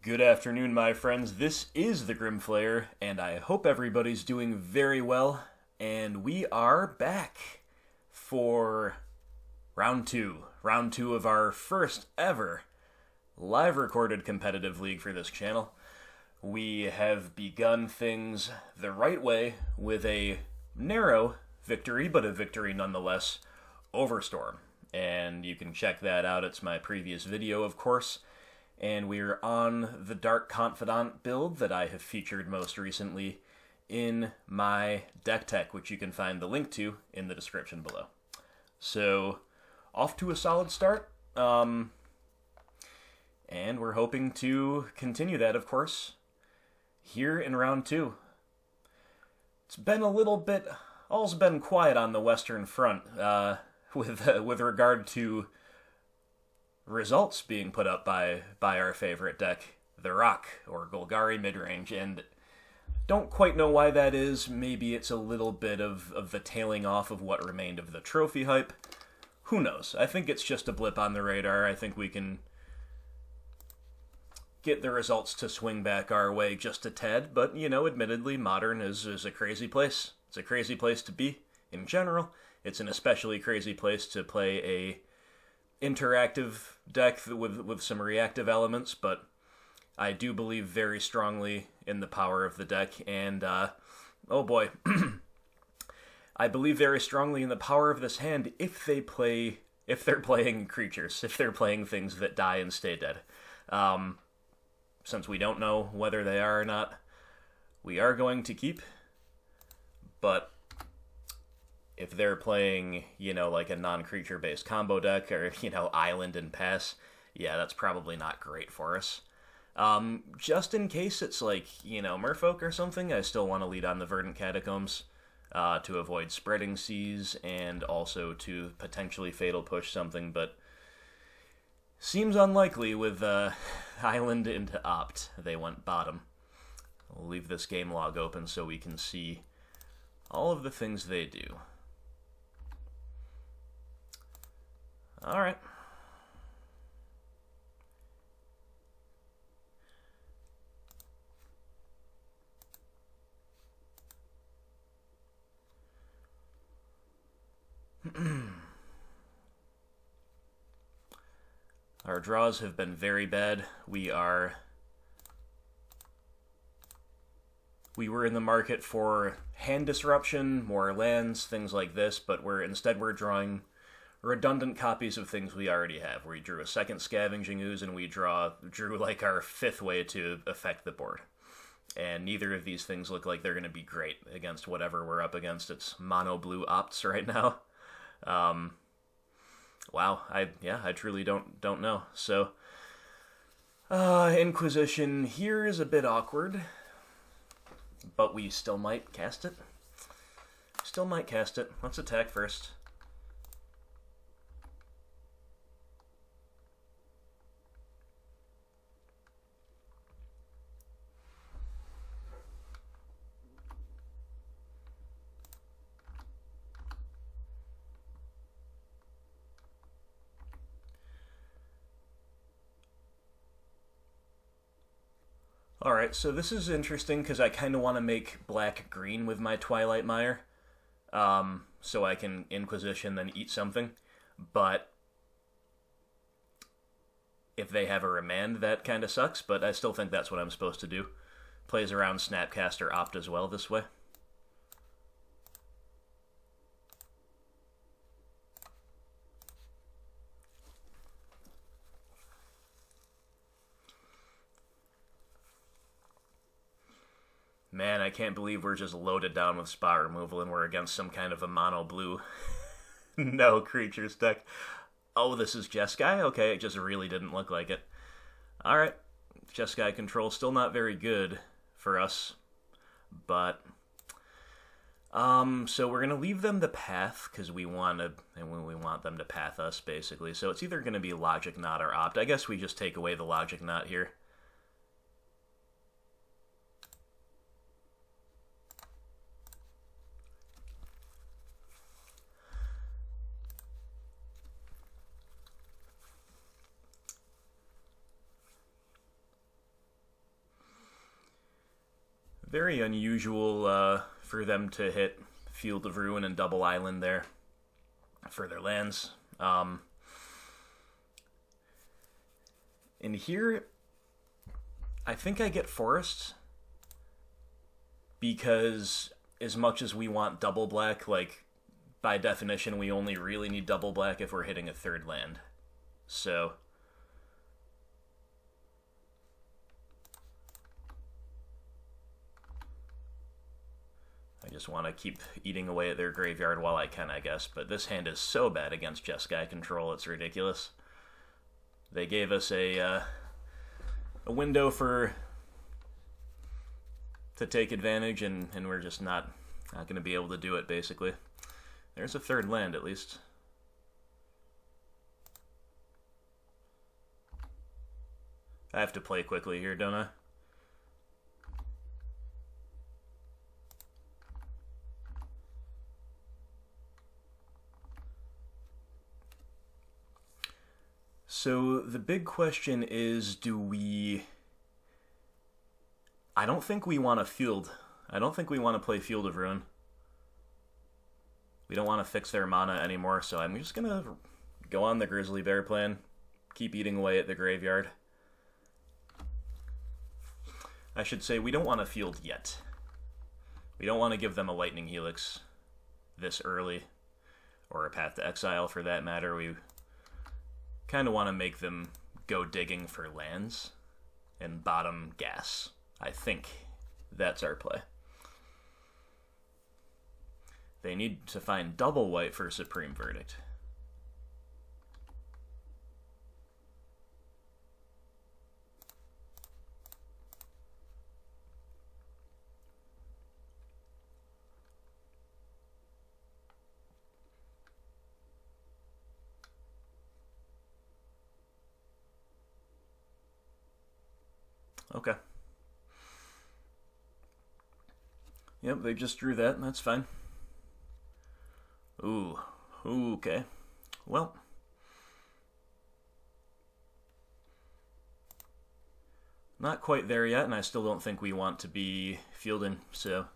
Good afternoon, my friends. This is the Grimflayer, and I hope everybody's doing very well. And we are back for round two of our first ever live recorded competitive league for this channel. We have begun things the right way with a narrow victory, but a victory nonetheless, over Storm. And you can check that out. It's my previous video, of course. And we're on the Dark Confidant build that I have featured most recently in my deck tech, which you can find the link to in the description below. So, off to a solid start. And we're hoping to continue that, of course, here in round two. It's been a little bit, all's been quiet on the Western Front with regard to results being put up by our favorite deck, the Rock, or Golgari Midrange, and don't quite know why that is. Maybe it's a little bit of the tailing off of what remained of the trophy hype. Who knows? I think it's just a blip on the radar. I think we can get the results to swing back our way just a tad, but, you know, admittedly, Modern is a crazy place. It's a crazy place to be, in general. It's an especially crazy place to play a interactive deck with some reactive elements, but I do believe very strongly in the power of the deck, and oh boy, I believe very strongly in the power of this hand if they're playing creatures, if they're playing things that die and stay dead. Since we don't know whether they are or not, we are going to keep, but if they're playing, you know, like a non-creature based combo deck, or, you know, island and pass, yeah, that's probably not great for us. Just in case it's like, you know, Merfolk or something, I still want to lead on the Verdant Catacombs to avoid spreading seas and also to potentially fatal push something, but seems unlikely with island into opt. They went bottom. We'll leave this game log open so we can see all of the things they do. All right. Our draws have been very bad. We were in the market for hand disruption, more lands, things like this, but instead we're drawing redundant copies of things we already have. We drew a second Scavenging Ooze, and we drew like our fifth way to affect the board. And neither of these things look like they're going to be great against whatever we're up against. It's mono blue opts right now. Wow, I truly don't know. So, Inquisition here is a bit awkward, but we still might cast it. Still might cast it. Let's attack first. Alright, so this is interesting because I kind of want to make black-green with my Twilight Mire, so I can Inquisition, then eat something, but if they have a Remand, that kind of sucks, but I still think that's what I'm supposed to do. Plays around Snapcaster Opt as well this way. Man, I can't believe we're just loaded down with spot removal and we're against some kind of a mono blue no creatures deck. Oh, this is Jeskai? Okay, it just really didn't look like it. Alright, Jeskai control still not very good for us, but so we're gonna leave them the path because we want them to path us basically. So it's either gonna be Logic Knot or Opt. I guess we just take away the Logic Knot here. very unusual for them to hit Field of Ruin and Double Island there for their lands. In here, I think I get Forests, because as much as we want double black, like, by definition, we only really need double black if we're hitting a third land. So I just want to keep eating away at their graveyard while I can, I guess. But this hand is so bad against Jeskai control, it's ridiculous. They gave us a window to take advantage, and we're just not going to be able to do it, basically. There's a third land, at least. I have to play quickly here, don't I? So the big question is, do we... I don't think we want to field. I don't think we want to play Field of Ruin. We don't want to fix their mana anymore, so I'm just going to go on the Grizzly Bear plan. Keep eating away at the graveyard. I should say we don't want to field yet. We don't want to give them a Lightning Helix this early, or a Path to Exile for that matter. We kind of want to make them go digging for lands and bottom gas. I think that's our play. They need to find double white for Supreme Verdict. Okay. Yep, they just drew that, and that's fine. Ooh, okay. Well, not quite there yet, and I still don't think we want to be fielding, so...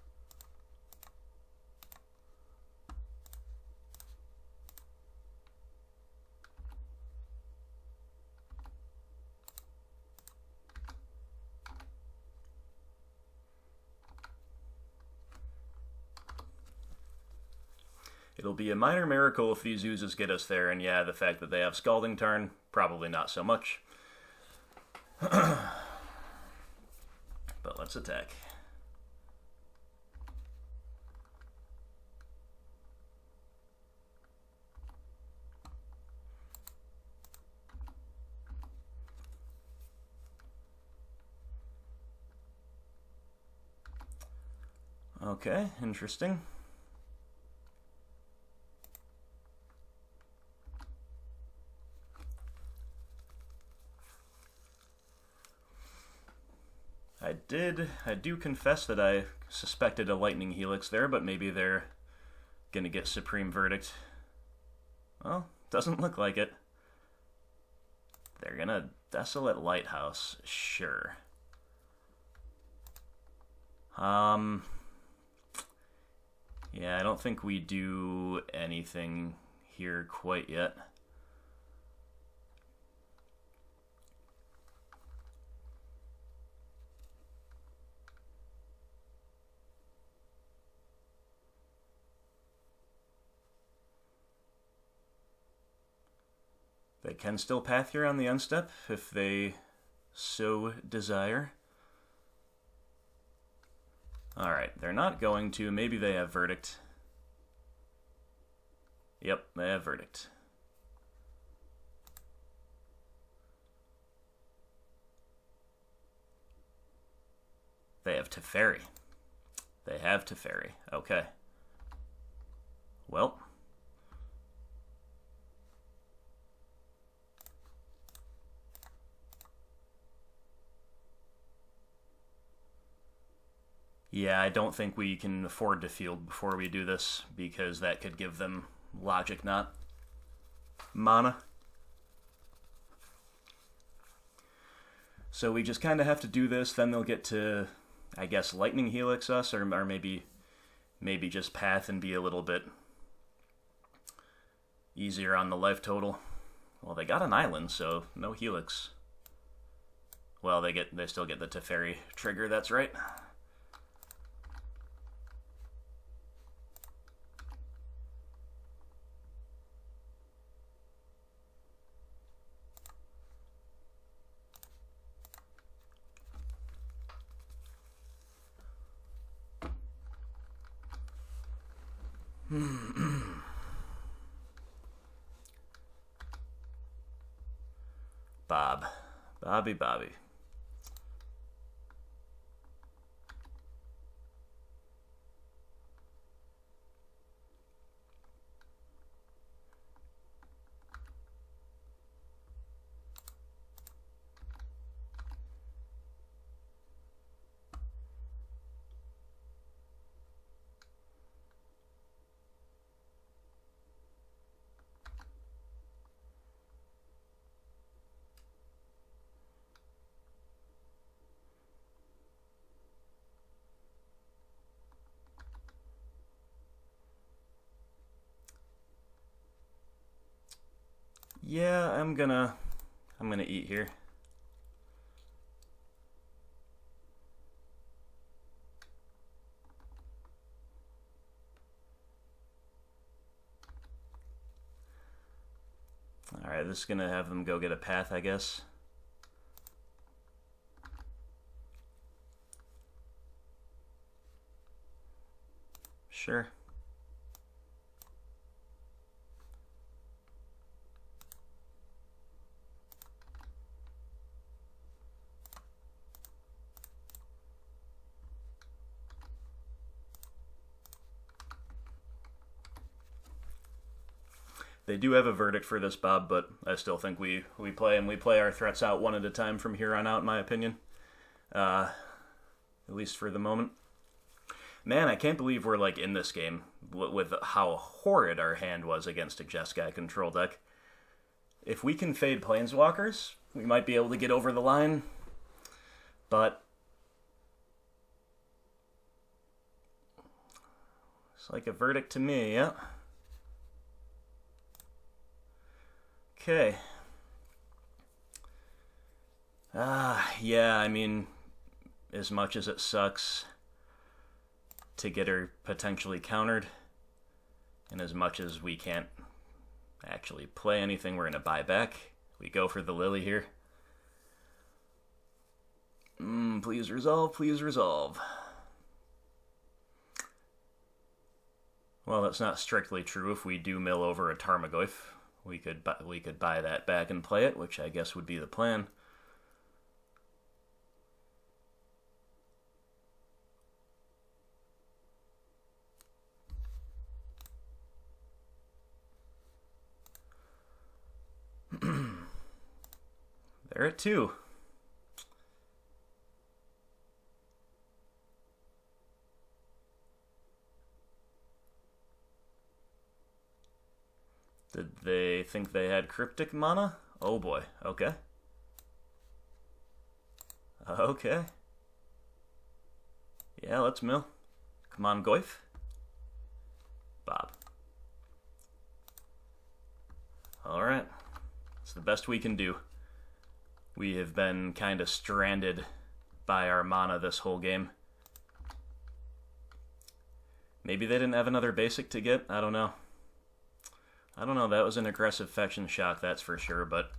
It'll be a minor miracle if these oozes get us there, and yeah, the fact that they have Scalding Tarn, probably not so much. But let's attack. Okay, interesting. I do confess that I suspected a Lightning Helix there, but maybe they're gonna get Supreme Verdict. Well, doesn't look like it. They're gonna Desolate Lighthouse, sure. Yeah, I don't think we do anything here quite yet. They can still path here on the unstep if they so desire. Alright, they're not going to. Maybe they have Verdict. Yep, they have Verdict. They have Teferi. They have Teferi. Okay. Well... Yeah, I don't think we can afford to field before we do this, because that could give them Logic Knot mana. So we just kind of have to do this, then they'll get to I guess, Lightning Helix us, or maybe just Path and be a little bit easier on the life total. Well, they got an island, so no Helix. Well, they still get the Teferi trigger, that's right. Bobby. Yeah, I'm gonna eat here. Alright, this is gonna have them go get a path, I guess. Sure. They do have a verdict for this, Bob, but I still think we play our threats out one at a time from here on out, in my opinion. At least for the moment. Man, I can't believe we're, like, in this game with how horrid our hand was against a Jeskai control deck. If we can fade Planeswalkers, we might be able to get over the line, but it's like a verdict to me, yeah. Okay. Yeah, I mean, as much as it sucks to get her potentially countered, and as much as we can't actually play anything, we're going to buy back. We go for the Lily here. Please resolve, please resolve. Well, that's not strictly true. If we do mill over a Tarmogoyf, we could buy that back and play it, which I guess would be the plan. They're at 2. Did they think they had cryptic mana? Oh boy, okay. Okay. Yeah, let's mill. Come on, Goyf. Bob. Alright. It's the best we can do. We have been kind of stranded by our mana this whole game. Maybe they didn't have another basic to get? I don't know. That was an aggressive fetching shock, that's for sure, but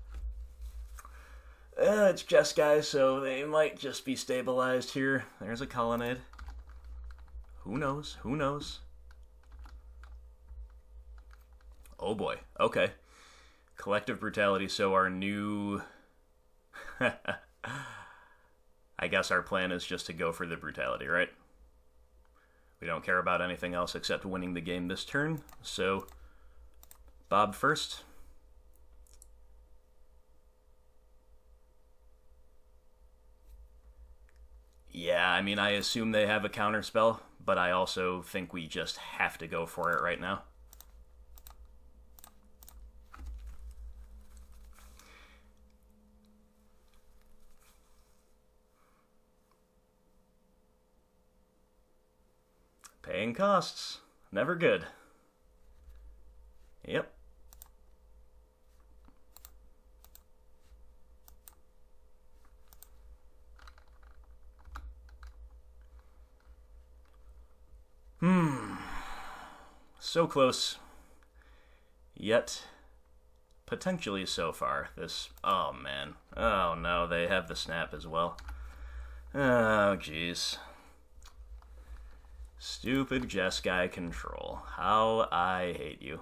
it's Jeskai, so they might just be stabilized here. There's a Colonnade. Who knows? Who knows? Oh boy. Okay. Collective Brutality, so our new... I guess our plan is just to go for the Brutality, right? We don't care about anything else except winning the game this turn, so... Bob first. Yeah, I mean, I assume they have a counterspell, but I also think we just have to go for it right now. Paying costs. Never good. Yep. So close. Yet, potentially so far. This... Oh, man. Oh, no, they have the snap as well. Oh, jeez. Stupid Jeskai control. How I hate you.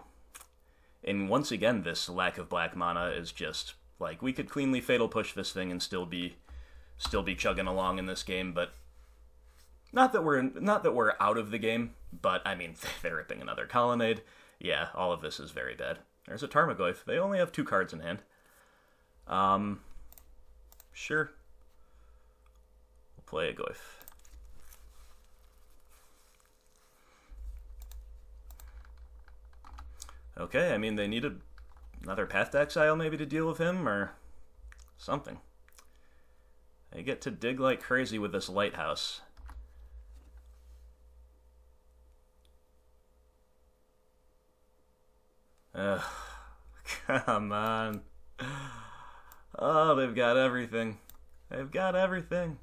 And once again, this lack of black mana is just... Like, we could cleanly Fatal Push this thing and still be chugging along in this game, but... Not that we're out of the game, but, I mean, they're ripping another Colonnade. Yeah, all of this is very bad. There's a Tarmogoyf. They only have 2 cards in hand. Sure. We'll play a Goyf. Okay, I mean, they needed another Path to Exile maybe to deal with him, or something. They get to dig like crazy with this Lighthouse. Ugh, come on. Oh, they've got everything. They've got everything.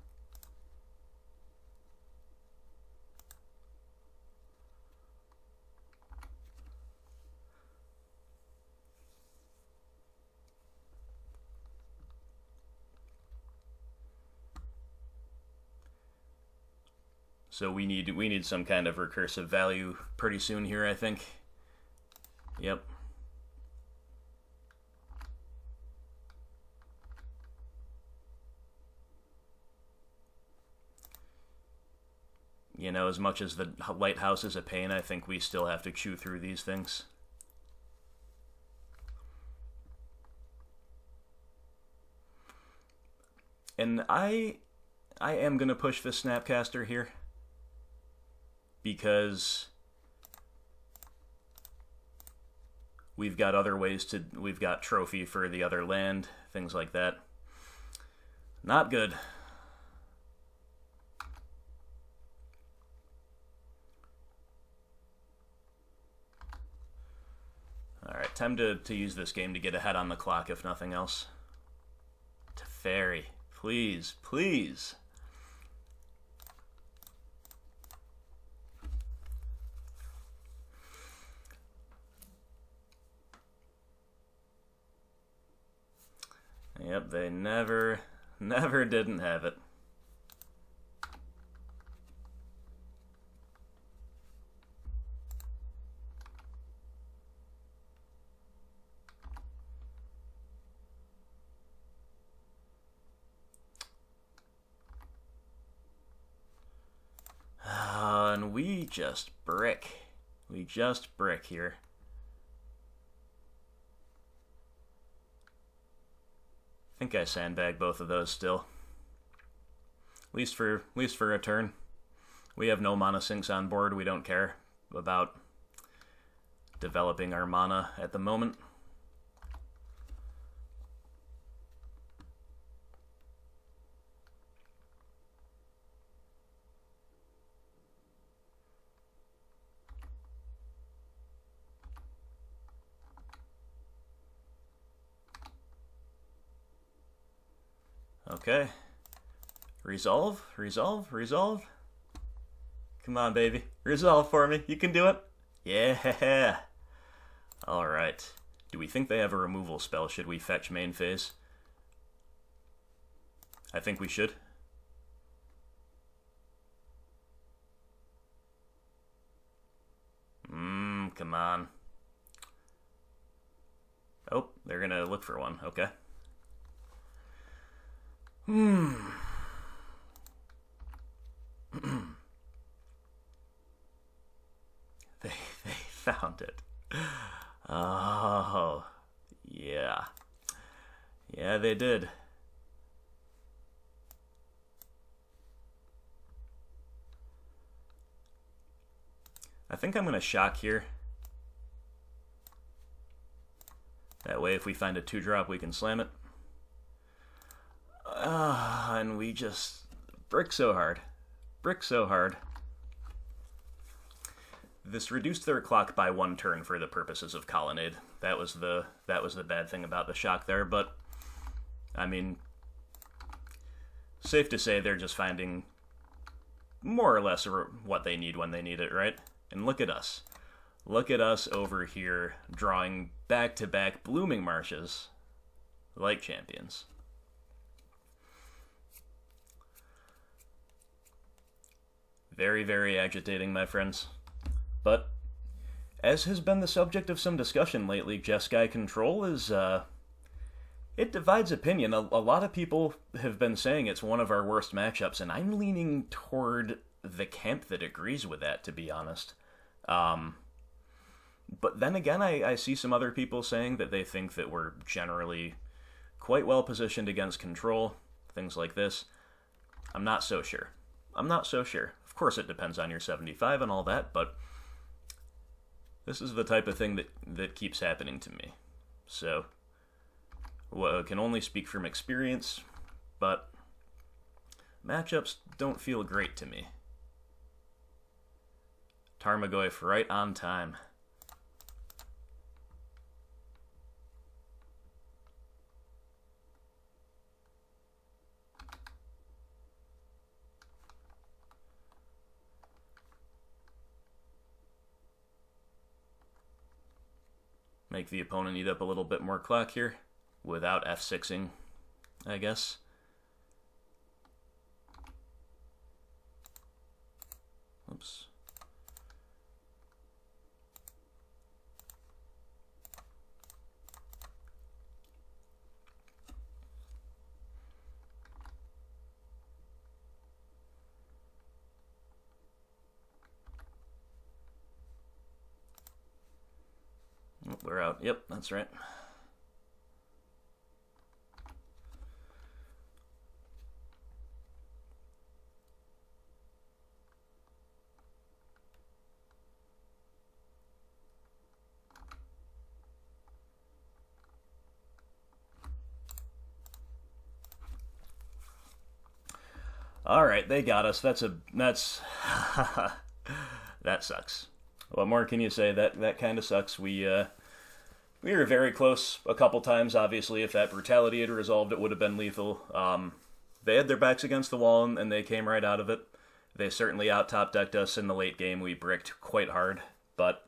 So we need some kind of recursive value pretty soon here, I think. Yep. You know, as much as the Lighthouse is a pain, I think we still have to chew through these things. And I am going to push the Snapcaster here, because we've got other ways to... We've got trophy for the other land, things like that. Not good. Alright, time to use this game to get ahead on the clock, if nothing else. Teferi, please, please. Yep, they never didn't have it. And we just brick. We just brick here. I think I sandbag both of those still. At least for a turn. We have no mana sinks on board. We don't care about developing our mana at the moment. Okay. Resolve, resolve, resolve. Come on, baby. Resolve for me. You can do it. Yeah. Alright. Do we think they have a removal spell? Should we fetch main phase? I think we should. Come on. Oh, they're gonna look for one. Okay. They found it. Oh, yeah. Yeah, they did. I think I'm gonna shock here. That way, if we find a 2-drop, we can slam it. And we just brick so hard. Brick so hard. This reduced their clock by 1 turn for the purposes of Colonnade. That was the bad thing about the shock there, but I mean, safe to say they're just finding more or less what they need when they need it, right? And look at us. Look at us over here drawing back-to-back Blooming Marshes like champions. Very, very agitating, my friends. But, as has been the subject of some discussion lately, Jeskai control is, it divides opinion. A lot of people have been saying it's one of our worst matchups, and I'm leaning toward the camp that agrees with that, to be honest. But then again, I see some other people saying that they think that we're generally quite well positioned against control, things like this. I'm not so sure. I'm not so sure. Of course, it depends on your 75 and all that, but this is the type of thing that keeps happening to me. So, well, I can only speak from experience, but matchups don't feel great to me. Tarmogoyf right on time. Make the opponent eat up a little bit more clock here without F6ing, I guess. Oops. We're out. Yep, that's right. All right, they got us. That's that sucks. What more can you say? That kind of sucks. We were very close a couple times. Obviously, if that brutality had resolved, it would have been lethal. They had their backs against the wall, and they came right out of it. They certainly out-top decked us in the late game. We bricked quite hard, but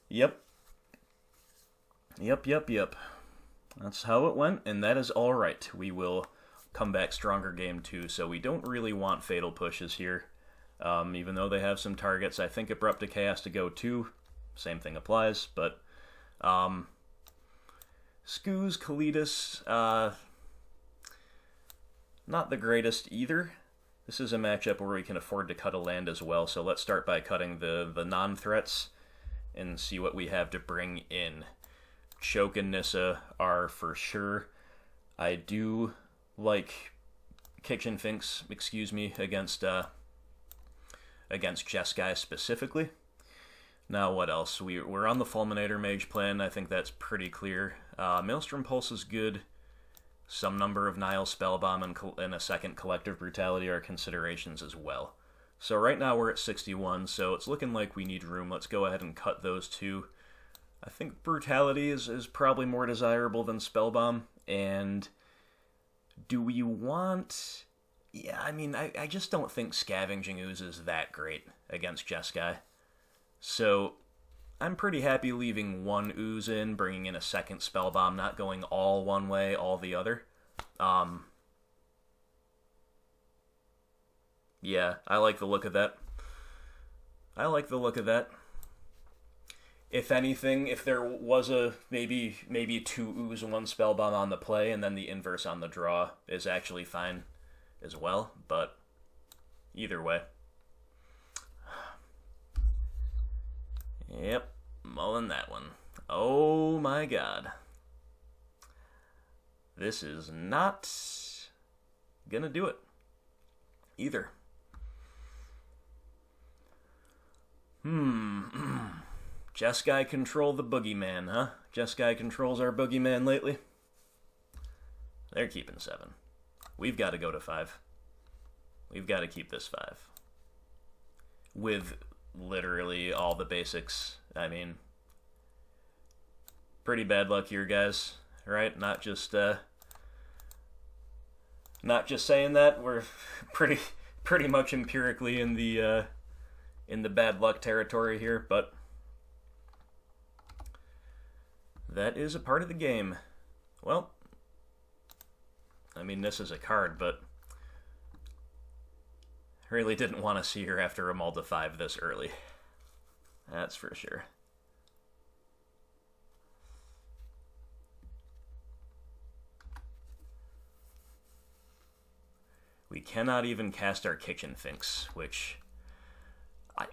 yep. That's how it went, and that is all right. We will come back stronger game 2, so we don't really want fatal pushes here. Even though they have some targets, I think Abrupt Decay has to go too. Same thing applies, but Skoos, Kalidas, not the greatest either. This is a matchup where we can afford to cut a land as well, so let's start by cutting the non-threats and see what we have to bring in. Choke and Nissa are for sure. I do like Kitchen Finks, against Jeskai specifically. Now, what else? We're on the Fulminator Mage plan. I think that's pretty clear. Maelstrom Pulse is good. Some number of Nile Spellbomb and a second Collective Brutality are considerations as well. So right now we're at 61, so it's looking like we need room. Let's go ahead and cut those two. I think Brutality is probably more desirable than Spellbomb. And do we want... Yeah, I mean, I just don't think Scavenging Ooze is that great against Jeskai. So, I'm pretty happy leaving one Ooze in, bringing in a second Spellbomb, not going all one way, all the other. Yeah, I like the look of that. If anything, if there was a maybe two Ooze and one Spellbomb on the play, and then the inverse on the draw is actually fine as well, but either way. Yep, mulling that one. Oh my god. This is not gonna do it either. Jeskai control the boogeyman, huh? Jeskai controls our boogeyman lately. They're keeping 7. We've got to go to 5. We've got to keep this 5. With literally all the basics. I mean, pretty bad luck here, guys, right? Not just saying that. We're pretty much empirically in the bad luck territory here, but that is a part of the game. Well, I mean, this is a card, but I really didn't want to see her after a Mulda 5 this early. That's for sure. We cannot even cast our Kitchen Finks, which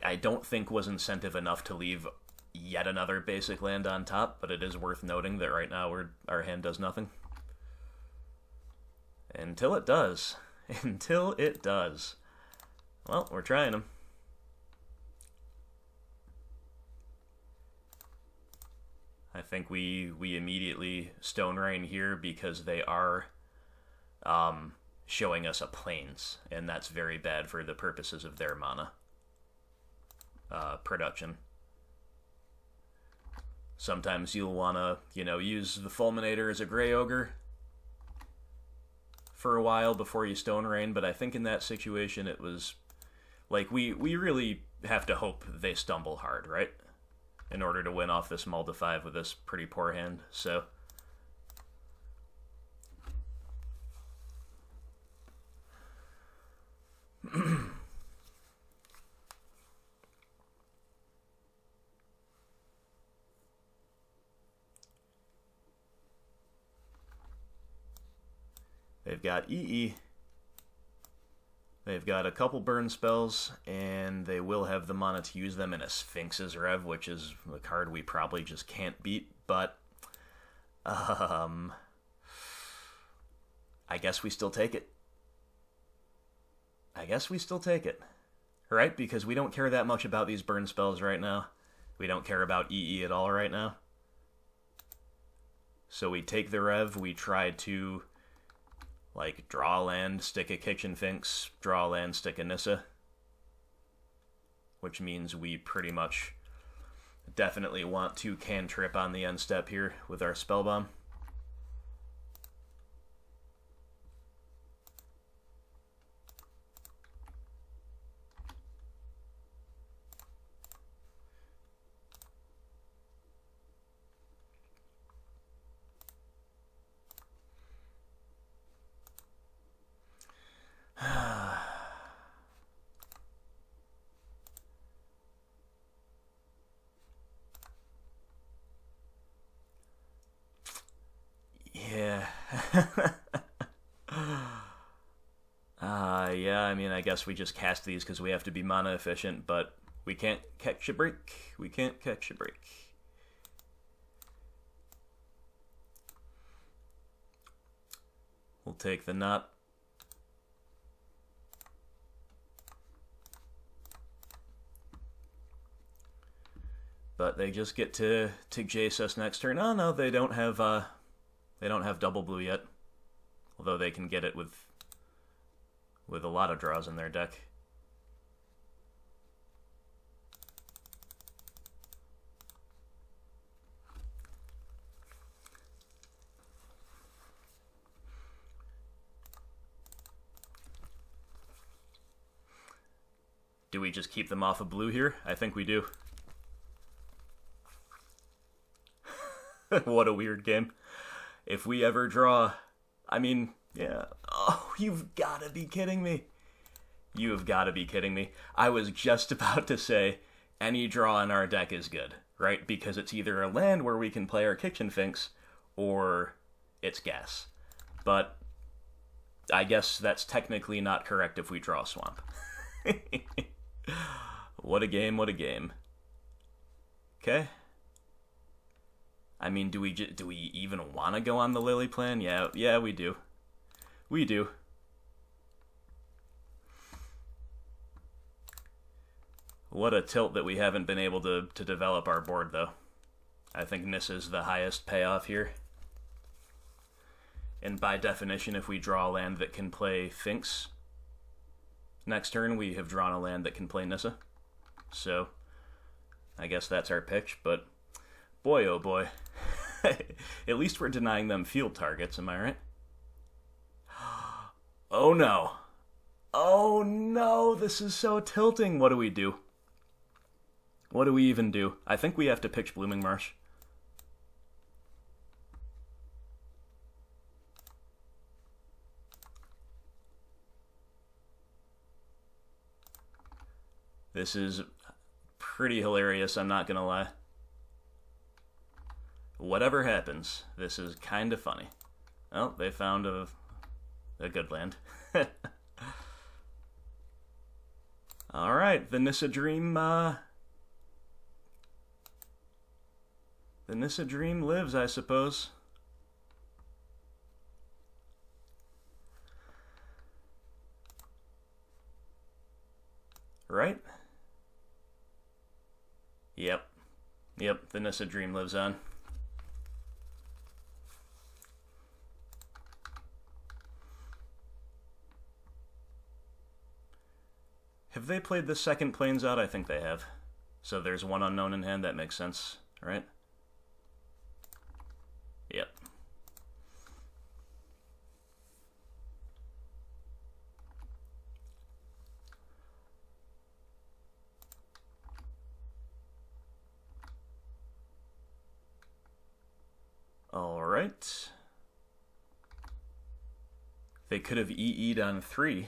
I don't think was incentive enough to leave yet another basic land on top, but it is worth noting that right now our hand does nothing. Until it does. Until it does. Well, we're trying them. I think we immediately Stone Rain here because they are showing us a Plains, and that's very bad for the purposes of their mana production. Sometimes you'll want to, use the Fulminator as a Grey Ogre for a while before you Stone Rain, but I think in that situation it was, like, we really have to hope they stumble hard, right? In order to win off this Mulda 5 with this pretty poor hand, so... They've got EE. They've got a couple burn spells, and they will have the mana to use them in a Sphinx's Rev, which is a card we probably just can't beat, but I guess we still take it. I guess we still take it. Right? Because we don't care that much about these burn spells right now. We don't care about EE at all right now. So we take the Rev, we try to, like, draw a land, stick a Kitchen Finks, draw a land, stick a Nissa. Which means we pretty much definitely want to cantrip on the end step here with our Spellbomb. Yeah, I mean, I guess we just cast these because we have to be mana efficient, but we can't catch a break. We can't catch a break. We'll take the knot. But they just get to Jace us next turn. Oh no, they don't have double blue yet. Although they can get it with a lot of draws in their deck. Do we just keep them off of blue here? I think we do. What a weird game. If we ever draw... I mean, yeah. Oh, you've got to be kidding me. You have got to be kidding me. I was just about to say any draw in our deck is good, right? Because it's either a land where we can play our Kitchen Finks, or it's gas. But I guess that's technically not correct if we draw Swamp. What a game, what a game. Okay. I mean, do we even want to go on the Lily plan? Yeah, we do. We do. What a tilt that we haven't been able to develop our board, though. I think this is the highest payoff here. And by definition, if we draw a land that can play Finks next turn, we have drawn a land that can play Nissa. So I guess that's our pitch, but boy, oh boy. At least we're denying them field targets, am I right? Oh no. Oh no, this is so tilting. What do we do? What do we even do? I think we have to pitch Blooming Marsh. This is pretty hilarious, I'm not gonna lie. Whatever happens, this is kind of funny. Oh, they found a good land. Alright, the Nissa Dream, the Nissa Dream lives, I suppose. Right? Yep. Yep, the Nissa Dream lives on. Have they played the second Plains out? I think they have. So there's one unknown in hand, that makes sense, right? Yep. Alright. They could have EE'd on 3,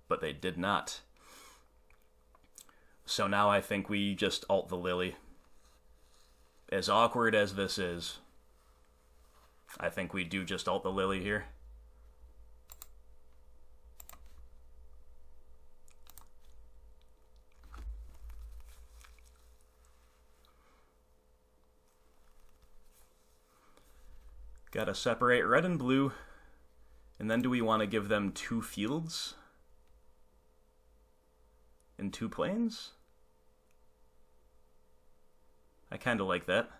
but they did not. So now I think we just ult the Lily. As awkward as this is, I think we do just ult the Lily here. Gotta separate red and blue. And then do we want to give them 2 fields? And 2 plains? I kind of like that.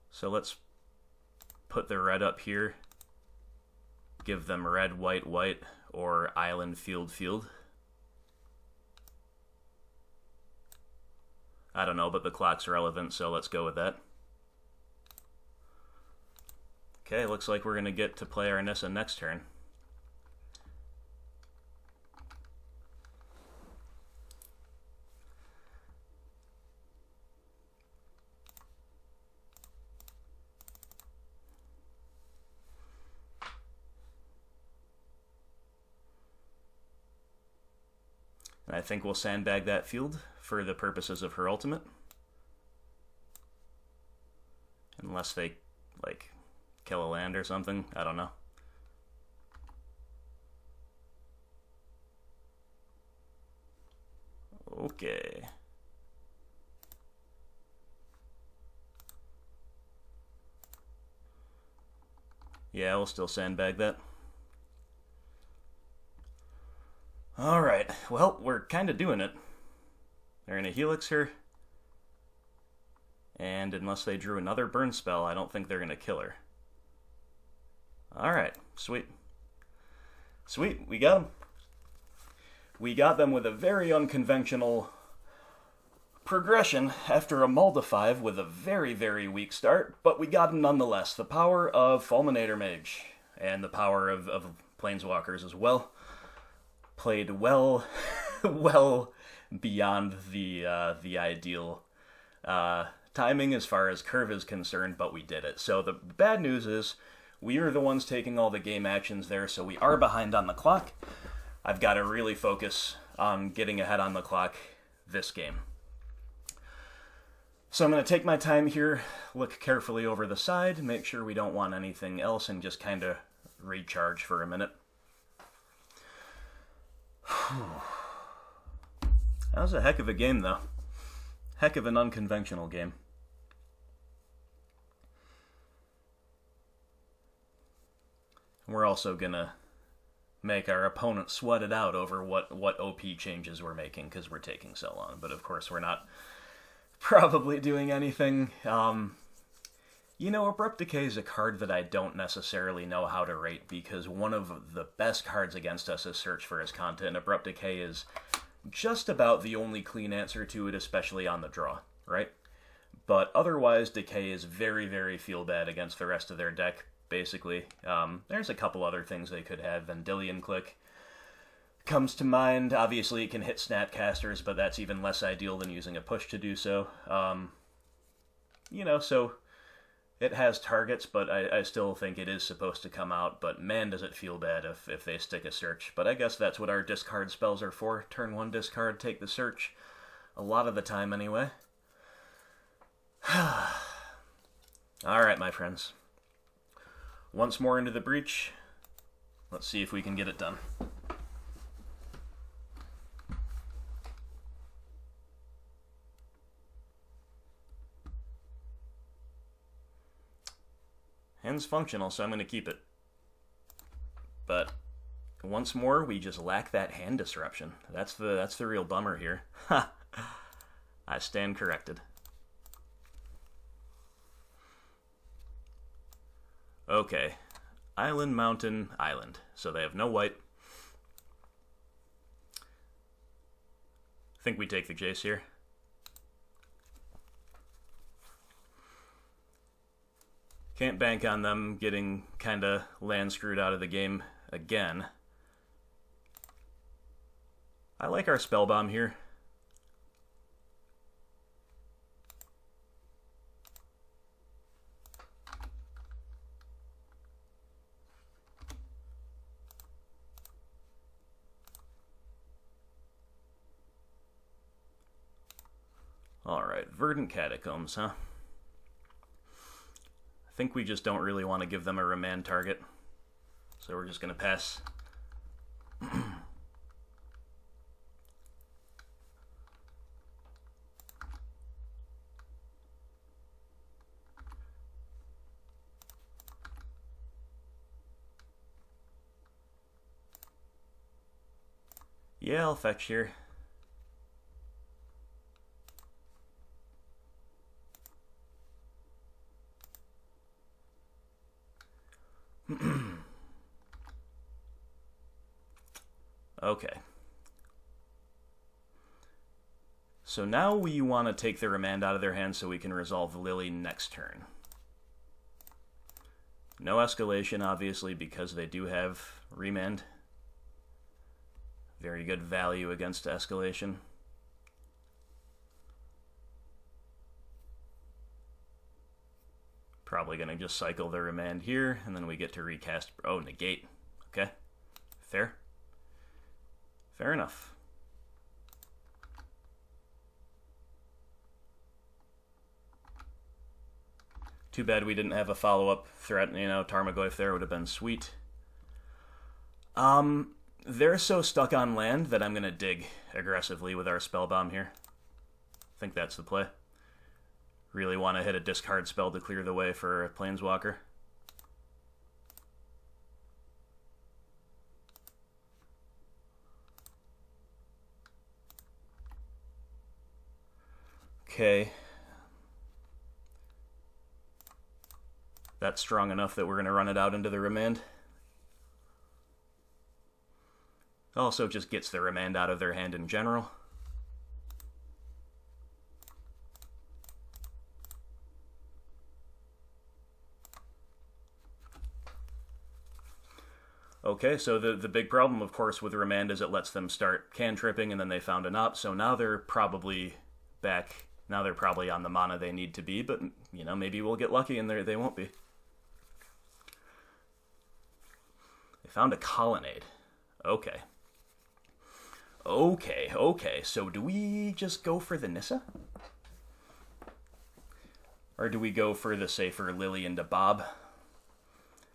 So let's put the red up here. Give them red, white, white, or island, field, field. I don't know, but the clock's relevant, so let's go with that. Okay, looks like we're going to get to play our Nissa next turn. And I think we'll sandbag that field for the purposes of her ultimate. Unless they, like, kill a land or something. I don't know. Okay. Yeah, we'll still sandbag that. Alright, well, we're kind of doing it. They're in a Helix here. And unless they drew another burn spell, I don't think they're going to kill her. Alright, sweet. Sweet, we got them. We got them with a very unconventional progression after a Mulda 5 with a very, very weak start, but we got them nonetheless. The power of Fulminator Mage and the power of Planeswalkers as well played well, well beyond the ideal timing as far as curve is concerned, but we did it. So the bad news is we are the ones taking all the game actions there, so we are behind on the clock. I've got to really focus on getting ahead on the clock this game. So I'm going to take my time here, look carefully over the side, make sure we don't want anything else, and just kind of recharge for a minute. That was a heck of a game, though. Heck of an unconventional game. We're also gonna make our opponent sweat it out over what OP changes we're making because we're taking so long. But of course, we're not probably doing anything. You know, Abrupt Decay is a card that I don't necessarily know how to rate because one of the best cards against us is Search for His Content. Abrupt Decay is just about the only clean answer to it, especially on the draw, right? But otherwise, Decay is very, very feel bad against the rest of their deck, basically. There's a couple other things they could have. Vendilion Click comes to mind. Obviously, it can hit Snapcasters, but that's even less ideal than using a push to do so. You know, so it has targets, but I still think it is supposed to come out. But man, does it feel bad if they stick a search. But I guess that's what our discard spells are for. Turn 1 discard, take the search. A lot of the time, anyway. Alright, my friends. Once more into the breach. Let's see if we can get it done. Hand's functional, so I'm going to keep it. But once more, we just lack that hand disruption. That's the real bummer here. Ha! I stand corrected. Okay. Island, mountain, island. So they have no white. I think we take the Jace here. Can't bank on them getting kind of land screwed out of the game again. I like our Spellbomb here. Alright, Verdant Catacombs, huh? I think we just don't really want to give them a remand target. So we're just going to pass. Yeah, I'll fetch here. Okay. So now we want to take the remand out of their hand so we can resolve Lily next turn. No escalation, obviously, because they do have remand. Very good value against escalation. Probably going to just cycle the remand here, and then we get to recast. Oh, negate. Okay. Fair. Fair enough. Too bad we didn't have a follow-up threat. You know, Tarmogoyf there would have been sweet. They're so stuck on land that I'm going to dig aggressively with our Spellbomb here. I think that's the play. Really want to hit a discard spell to clear the way for a Planeswalker. Okay. That's strong enough that we're going to run it out into the remand. Also just gets the remand out of their hand in general. Okay, so the big problem, of course, with remand is it lets them start cantripping, and then they found an op, so now they're probably back. Now they're probably on the mana they need to be, but, you know, maybe we'll get lucky and they won't be. They found a colonnade. Okay. Okay, so do we just go for the Nissa? Or do we go for the safer Lily and Bob?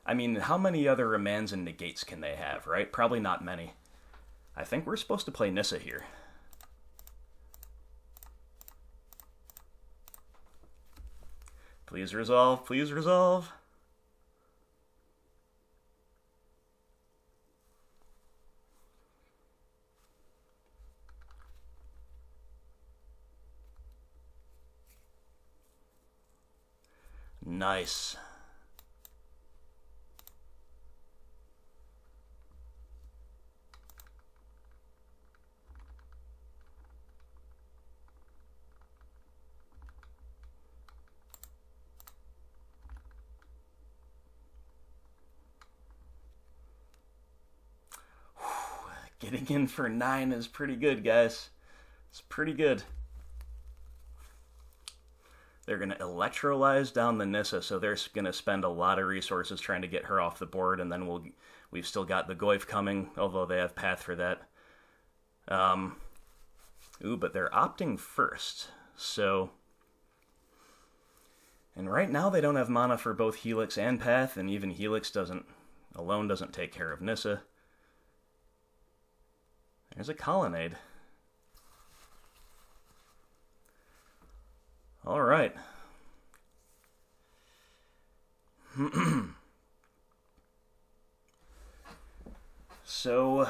I mean, how many other remands and negates can they have, right? Probably not many. I think we're supposed to play Nissa here. Please resolve, please resolve. Nice. Getting in for 9 is pretty good, guys. It's pretty good. They're going to electrolyze down the Nissa, so they're going to spend a lot of resources trying to get her off the board, and then we've still got the Goyf coming, although they have Path for that. Ooh, but they're opting first, so... And right now they don't have mana for both Helix and Path, and even Helix alone doesn't take care of Nissa. There's a Colonnade. All right. So,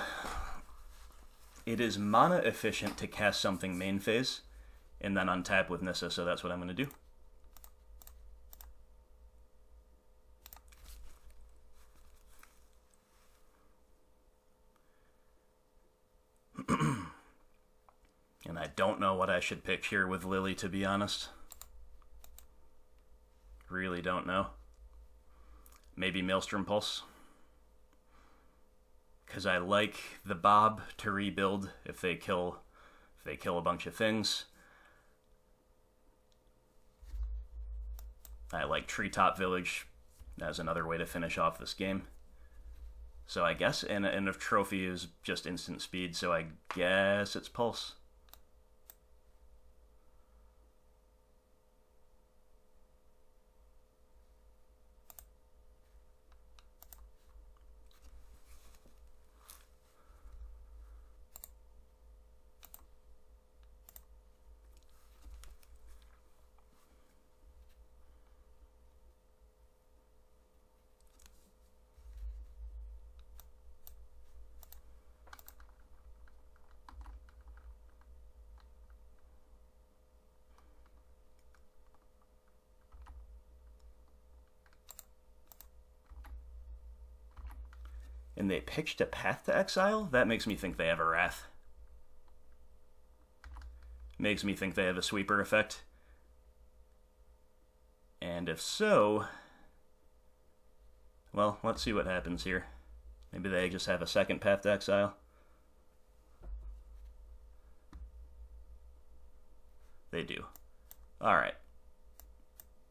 it is mana efficient to cast something main phase, and then untap with Nissa, so that's what I'm going to do. And I don't know what I should pick here with Lily, to be honest. Really don't know. Maybe Maelstrom Pulse. Because I like the Bob to rebuild if they kill a bunch of things. I like Treetop Village as another way to finish off this game. So I guess, and if Trophy is just instant speed, so I guess it's Pulse. And they pitched a Path to Exile? That makes me think they have a Wrath. Makes me think they have a Sweeper effect. And if so... Well, let's see what happens here. Maybe they just have a second Path to Exile. They do. Alright.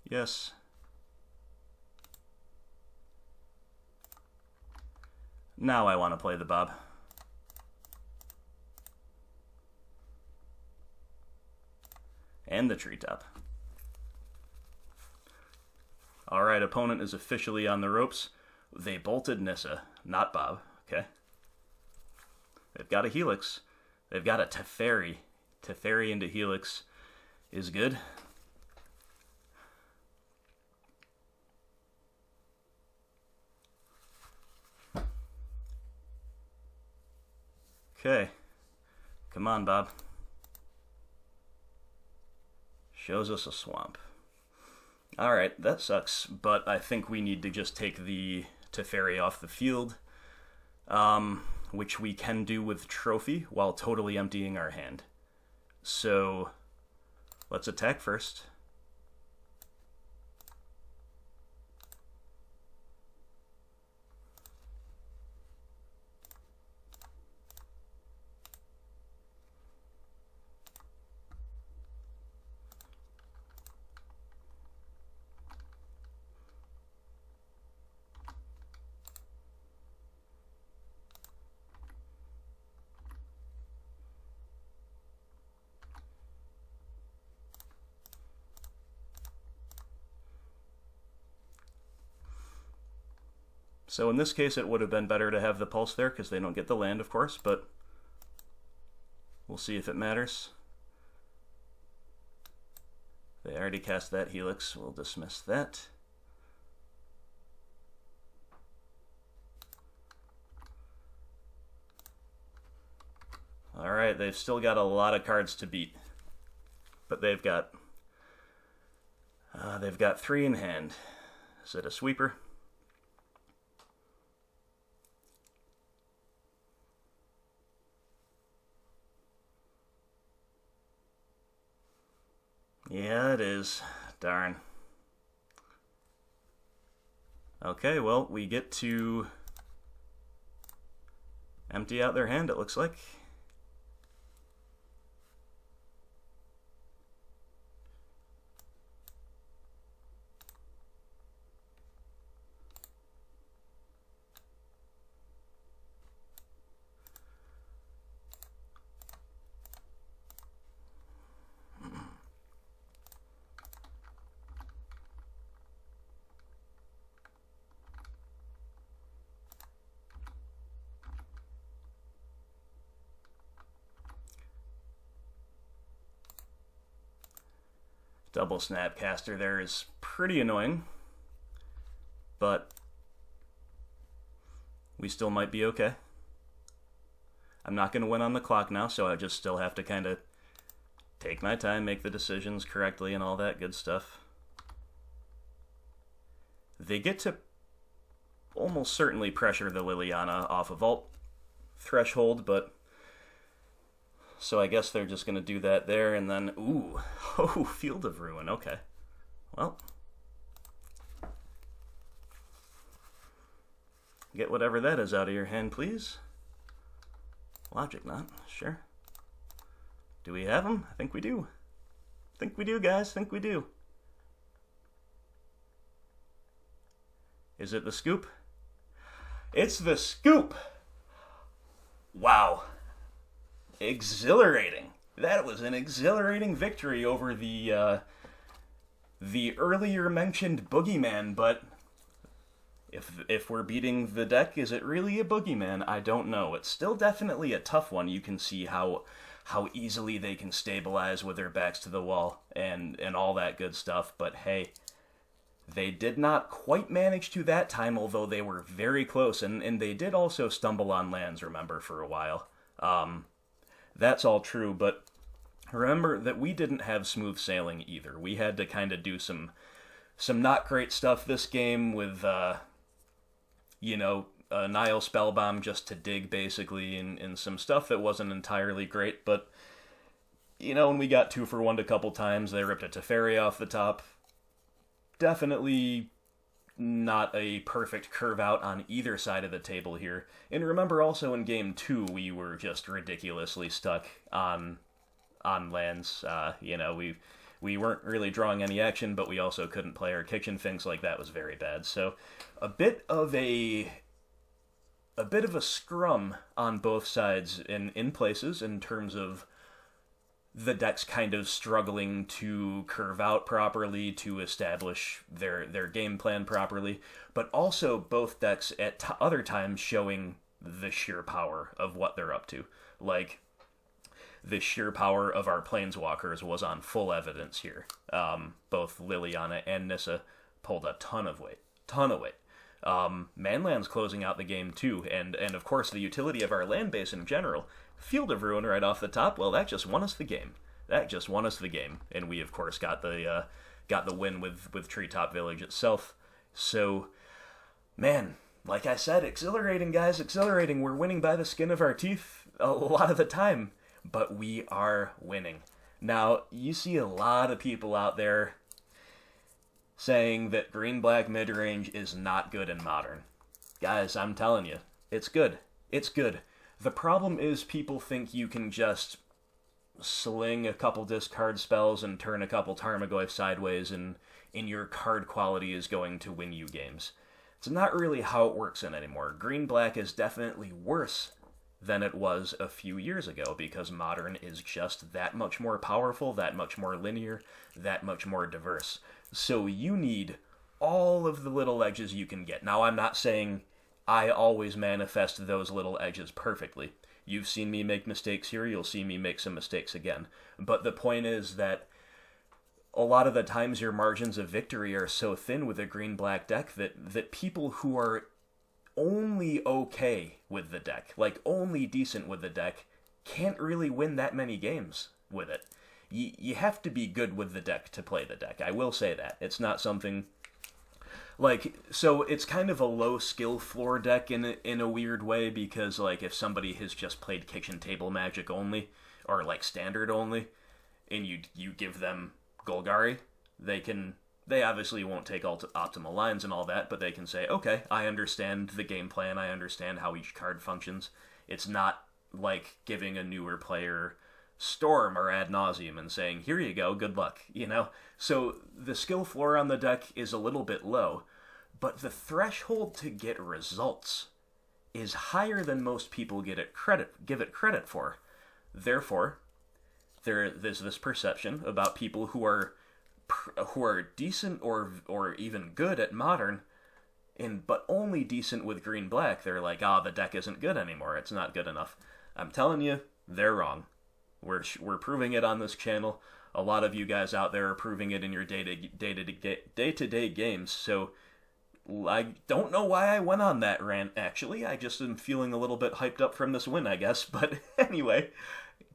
Yes. Now I want to play the Bob. And the Treetop. Alright, opponent is officially on the ropes. They bolted Nissa, not Bob. Okay. They've got a Helix. They've got a Teferi. Teferi into Helix is good. Okay. Come on, Bob. Shows us a swamp. Alright, that sucks, but I think we need to just take the Teferi off the field, which we can do with Trophy while totally emptying our hand. So, let's attack first. So in this case, it would have been better to have the Pulse there, because they don't get the land, of course, but we'll see if it matters. They already cast that Helix. We'll dismiss that. Alright, they've still got a lot of cards to beat, but they've got 3 in hand. Is it a Sweeper? Yeah, it is. Darn. Okay, well, we get to empty out their hand, it looks like. Double Snapcaster there is pretty annoying, but we still might be okay. I'm not going to win on the clock now, so I just still have to kind of take my time, make the decisions correctly, and all that good stuff. They get to almost certainly pressure the Liliana off of Vault threshold, but so I guess they're just going to do that there, and then, ooh, oh, Field of Ruin, okay. Well, get whatever that is out of your hand, please. Logic not, sure. Do we have them? I think we do. I think we do, guys, I think we do. Is it the scoop? It's the scoop! Wow. Exhilarating. That was an exhilarating victory over the earlier mentioned boogeyman, but if we're beating the deck, is it really a boogeyman? I don't know. It's still definitely a tough one. You can see how easily they can stabilize with their backs to the wall and all that good stuff, but hey, they did not quite manage to that time, although they were very close, and they did also stumble on lands, remember, for a while. That's all true, but remember that we didn't have smooth sailing either. We had to kind of do some not great stuff this game with, you know, Nile Spellbomb just to dig, basically, and some stuff that wasn't entirely great, but, you know, when we got 2 for 1 a couple times, they ripped a Teferi off the top. Definitely not a perfect curve out on either side of the table here. And remember also in Game 2, we were just ridiculously stuck on lands. You know, we weren't really drawing any action, but we also couldn't play our kitchen finks. Like, that was very bad. So a bit of a scrum on both sides in places in terms of the deck's kind of struggling to curve out properly, to establish their game plan properly, but also both decks at other times showing the sheer power of what they're up to. Like, the sheer power of our Planeswalkers was on full evidence here. Both Liliana and Nissa pulled a ton of weight. Manland's closing out the game too, and of course the utility of our land base in general. Field of Ruin right off the top, well, that just won us the game. And we, of course, got the win with Treetop Village itself. So, man, like I said, exhilarating, guys, exhilarating. We're winning by the skin of our teeth a lot of the time, but we are winning. Now, you see a lot of people out there saying that green-black midrange is not good in Modern. Guys, I'm telling you, it's good. It's good. The problem is people think you can just sling a couple discard spells and turn a couple Tarmogoyf sideways and your card quality is going to win you games. It's not really how it works anymore. Green-black is definitely worse than it was a few years ago because Modern is just that much more powerful, that much more linear, that much more diverse. So you need all of the little edges you can get. Now, I'm not saying I always manifest those little edges perfectly. You've seen me make mistakes here, you'll see me make some mistakes again. But the point is that a lot of the times your margins of victory are so thin with a green-black deck that people who are only okay with the deck, like only decent with the deck, can't really win that many games with it. You have to be good with the deck to play the deck. I will say that. It's not something... Like, so it's kind of a low skill floor deck in a weird way because, like, if somebody has just played kitchen table Magic only, or, like, standard only, and you give them Golgari, they obviously won't take optimal lines and all that, but they can say, okay, I understand the game plan, I understand how each card functions, It's not like giving a newer player Storm or Ad Nauseam and saying, here you go, good luck, you know? So the skill floor on the deck is a little bit low, but the threshold to get results is higher than most people give it credit for. Therefore, there's this perception about people who are decent or even good at Modern, but only decent with green-black. They're like, the deck isn't good anymore. It's not good enough. I'm telling you, they're wrong. We're proving it on this channel. A lot of you guys out there are proving it in your day-to-day games. So I don't know why I went on that rant, actually. I just am feeling a little bit hyped up from this win, I guess. But anyway,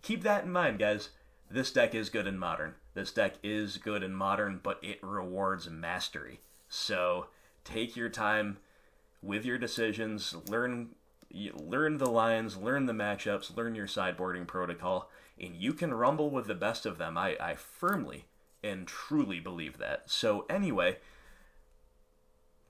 keep that in mind, guys. This deck is good in Modern. This deck is good in Modern, but it rewards mastery. So take your time with your decisions. Learn the lines, learn the matchups, learn your sideboarding protocol, and you can rumble with the best of them. I firmly and truly believe that. So anyway,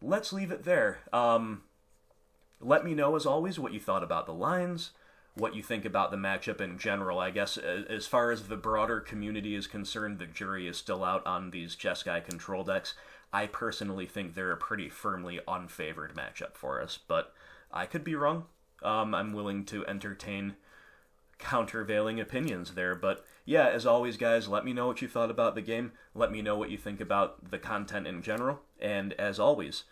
let's leave it there. Let me know, as always, what you thought about the lines, what you think about the matchup in general. I guess as far as the broader community is concerned, the jury is still out on these Jeskai control decks. I personally think they're a pretty firmly unfavored matchup for us, but I could be wrong. I'm willing to entertain countervailing opinions there, but yeah, as always, guys, let me know what you thought about the game. Let me know what you think about the content in general, and as always,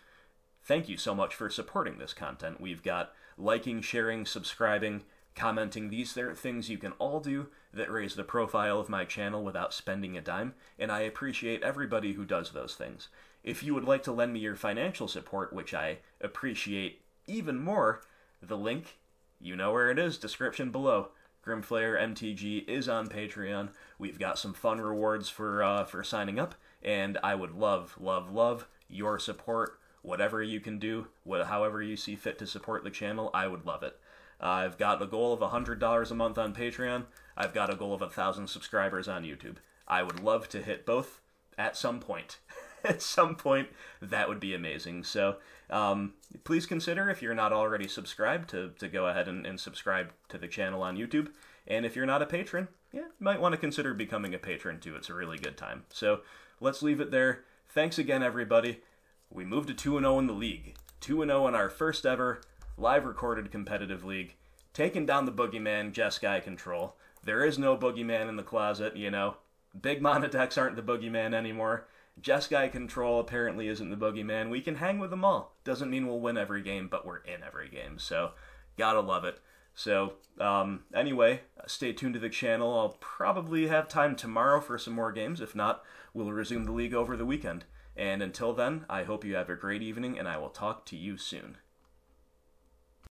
thank you so much for supporting this content. We've got liking, sharing, subscribing, commenting. These are things you can all do that raise the profile of my channel without spending a dime, and I appreciate everybody who does those things. If you would like to lend me your financial support, which I appreciate even more, the link, you know where it is, description below. Grimflayer MTG is on Patreon. We've got some fun rewards for signing up, and I would love, love, love your support. Whatever you can do, however you see fit to support the channel, I would love it. I've got a goal of $100 a month on Patreon. I've got a goal of 1,000 subscribers on YouTube. I would love to hit both at some point. At some point, that would be amazing. So please consider, if you're not already subscribed, to go ahead and subscribe to the channel on YouTube. And if you're not a patron, yeah, you might want to consider becoming a patron too. It's a really good time. So let's leave it there. Thanks again, everybody. We moved to 2-0 in the league. 2-0 in our first ever live recorded competitive league. Taking down the boogeyman, Jeskai control. There is no boogeyman in the closet, you know. Big mana decks aren't the boogeyman anymore. Jeskai control apparently isn't the boogeyman. We can hang with them all. Doesn't mean we'll win every game, but we're in every game. So, gotta love it. So, anyway, stay tuned to the channel. I'll probably have time tomorrow for some more games. If not, we'll resume the league over the weekend. And until then, I hope you have a great evening, and I will talk to you soon.